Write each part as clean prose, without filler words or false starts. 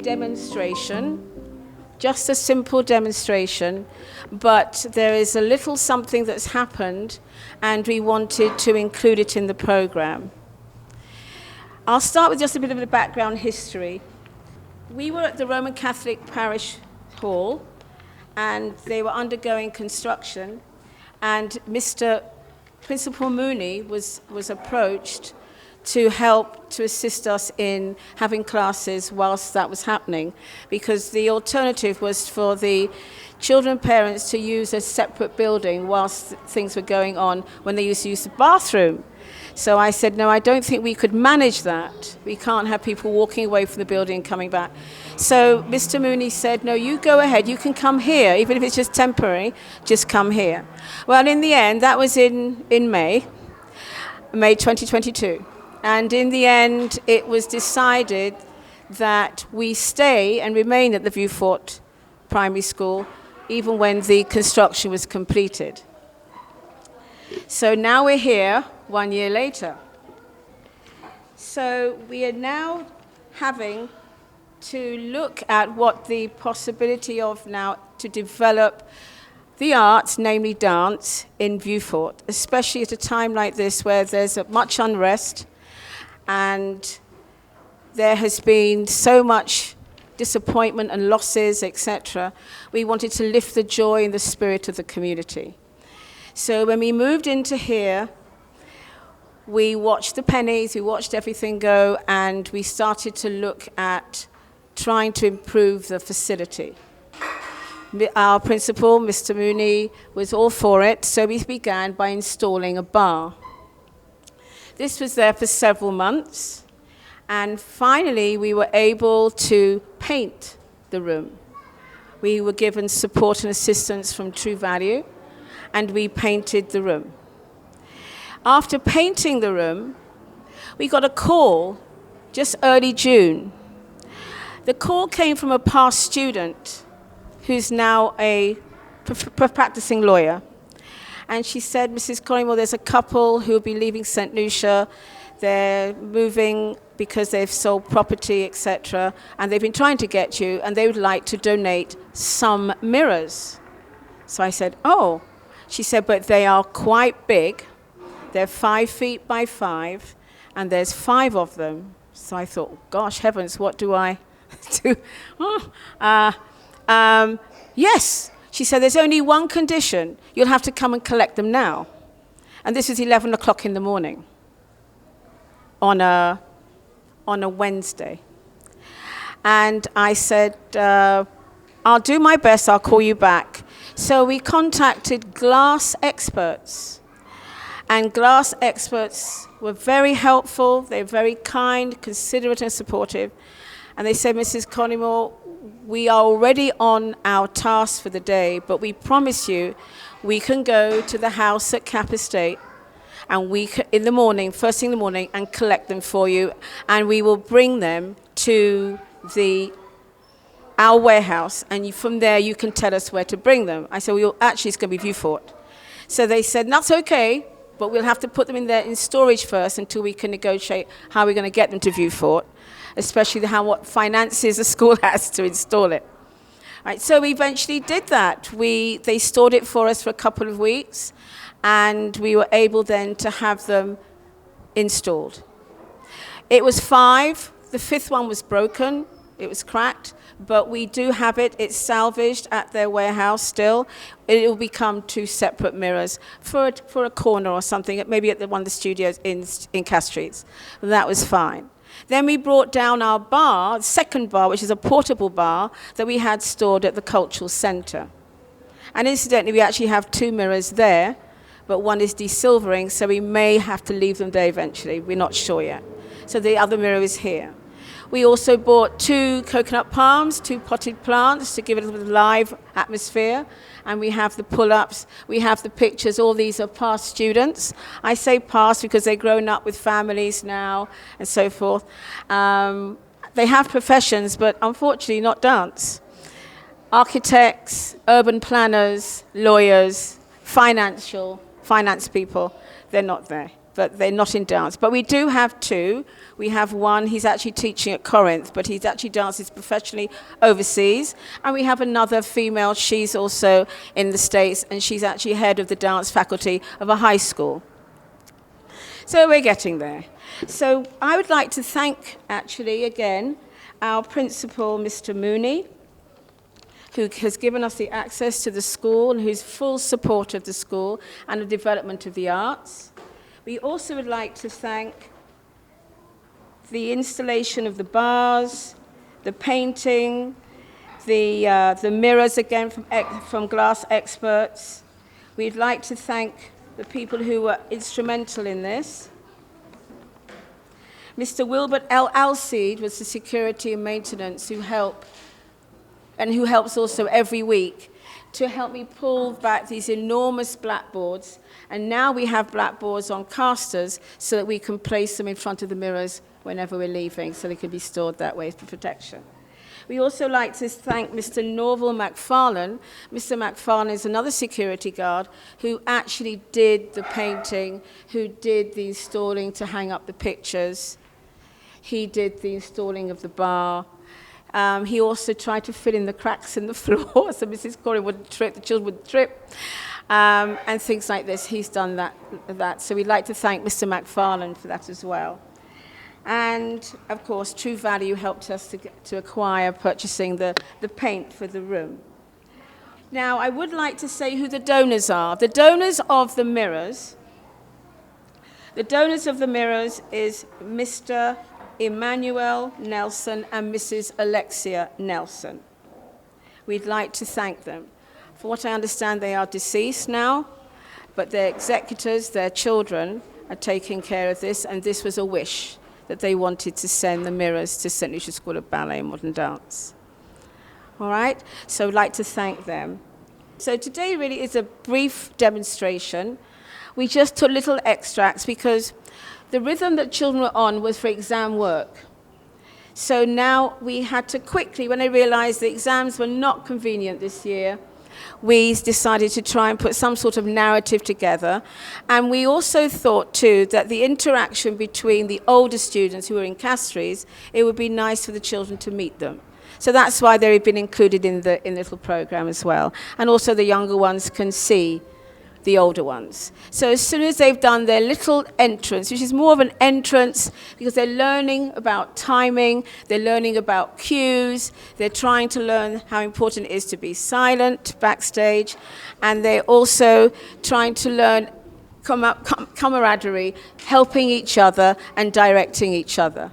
demonstration, just a simple demonstration, but there is a little something that's happened, and we wanted to include it in the program. I'll start with just a bit of the background history. We were at the Roman Catholic Parish Hall, and they were undergoing construction, and Mr. Principal Mooney was approached to help to assist us in having classes whilst that was happening, because the alternative was for the children parents to use a separate building whilst things were going on when they used to use the bathroom. So I said, no, I don't think we could manage that. We can't have people walking away from the building and coming back. So Mr. Mooney said, no, you go ahead, you can come here, even if it's just temporary, just come here. Well, in the end, that was in May 2022. And in the end, it was decided that we stay and remain at the Vieux-Fort Primary School, even when the construction was completed. So now we're here 1 year later. So we are now having to look at what the possibility of now to develop the arts, namely dance, in Vieux-Fort, especially at a time like this where there's much unrest and there has been so much disappointment and losses, etc. We wanted to lift the joy and the spirit of the community. So when we moved into here, we watched the pennies, we watched everything go, and we started to look at trying to improve the facility. Our principal, Mr. Mooney, was all for it, so we began by installing a bar. This was there for several months, and finally we were able to paint the room. We were given support and assistance from True Value, and we painted the room. After painting the room, we got a call just early June. The call came from a past student who's now a practicing lawyer. And she said, Mrs. Collingwood, there's a couple who will be leaving Saint Lucia. They're moving because they've sold property, etc. And they've been trying to get you, and they would like to donate some mirrors. So I said, oh. She said, but they are quite big. They're 5 feet by 5, and there's 5 of them. So I thought, gosh, heavens, what do I do? Yes. She said, there's only one condition. You'll have to come and collect them now. And this was 11 o'clock in the morning on a Wednesday. And I said, I'll do my best. I'll call you back. So we contacted glass experts. And glass experts were very helpful. They were very kind, considerate, and supportive. And they said, Mrs. Collymore, we are already on our task for the day, but we promise you we can go to the house at Cap Estate and in the morning, first thing in the morning, and collect them for you. And we will bring them to our warehouse, and from there you can tell us where to bring them. I said, well, actually, it's going to be Vieux-Fort. So they said, that's okay, but we'll have to put them in storage first until we can negotiate how we're going to get them to Vieux-Fort, especially what finances the school has to install it. Right, so we eventually did that. They stored it for us for a couple of weeks, and we were able then to have them installed. It was 5. The 5th one was broken. It was cracked, but we do have it. It's salvaged at their warehouse still. It will become 2 separate mirrors for a corner or something, maybe at one of the studios in Castries. That was fine. Then we brought down our bar, second bar, which is a portable bar that we had stored at the cultural center. And incidentally, we actually have 2 mirrors there, but one is desilvering, so we may have to leave them there eventually. We're not sure yet. So the other mirror is here. We also bought 2 coconut palms, 2 potted plants to give it a little live atmosphere. And we have the pull-ups, we have the pictures. All these are past students. I say past because they're grown up with families now and so forth. They have professions, but unfortunately not dance. Architects, urban planners, lawyers, finance people, they're not there. but they're not in dance. But we do have two. We have one, he's actually teaching at Corinth, but he's actually dances professionally overseas. And we have another female, she's also in the States, and she's actually head of the dance faculty of a high school. So we're getting there. So I would like to thank, actually, again, our principal, Mr. Mooney, who has given us the access to the school and who's full support of the school and the development of the arts. We also would like to thank the installation of the bars, the painting, the mirrors, again, from glass experts. We'd like to thank the people who were instrumental in this. Mr. Wilbert L. Alseed was the security and maintenance who helped, and who helps also every week to help me pull back these enormous blackboards. And now we have blackboards on casters so that we can place them in front of the mirrors whenever we're leaving, so they can be stored that way for protection. We also like to thank Mr. Norval McFarlane. Mr. McFarlane is another security guard who actually did the painting, who did the installing to hang up the pictures. He did the installing of the bar. He also tried to fill in the cracks in the floor so Mrs. Corey wouldn't trip, the children wouldn't trip, and things like this. He's done that. So we'd like to thank Mr. McFarlane for that as well. And, of course, True Value helped us to acquire purchasing the paint for the room. Now, I would like to say who the donors are. The donors of the mirrors is Mr. Emmanuel Nelson and Mrs. Alexia Nelson. We'd like to thank them. For what I understand, they are deceased now, but their executors, their children, are taking care of this, and this was a wish that they wanted to send the mirrors to Saint Lucia School of Ballet and Modern Dance. All right? So I'd like to thank them. So today really is a brief demonstration. We just took little extracts because the rhythm that children were on was for exam work. So now we had to quickly, when I realized the exams were not convenient this year, we decided to try and put some sort of narrative together. And we also thought, too, that the interaction between the older students who were in Castries, it would be nice for the children to meet them. So that's why they've been included in the little program as well. And also the younger ones can see the older ones. So as soon as they've done their little entrance, which is more of an entrance because they're learning about timing, they're learning about cues, they're trying to learn how important it is to be silent backstage, and they're also trying to learn camaraderie, helping each other and directing each other.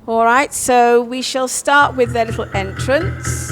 All right, so we shall start with their little entrance.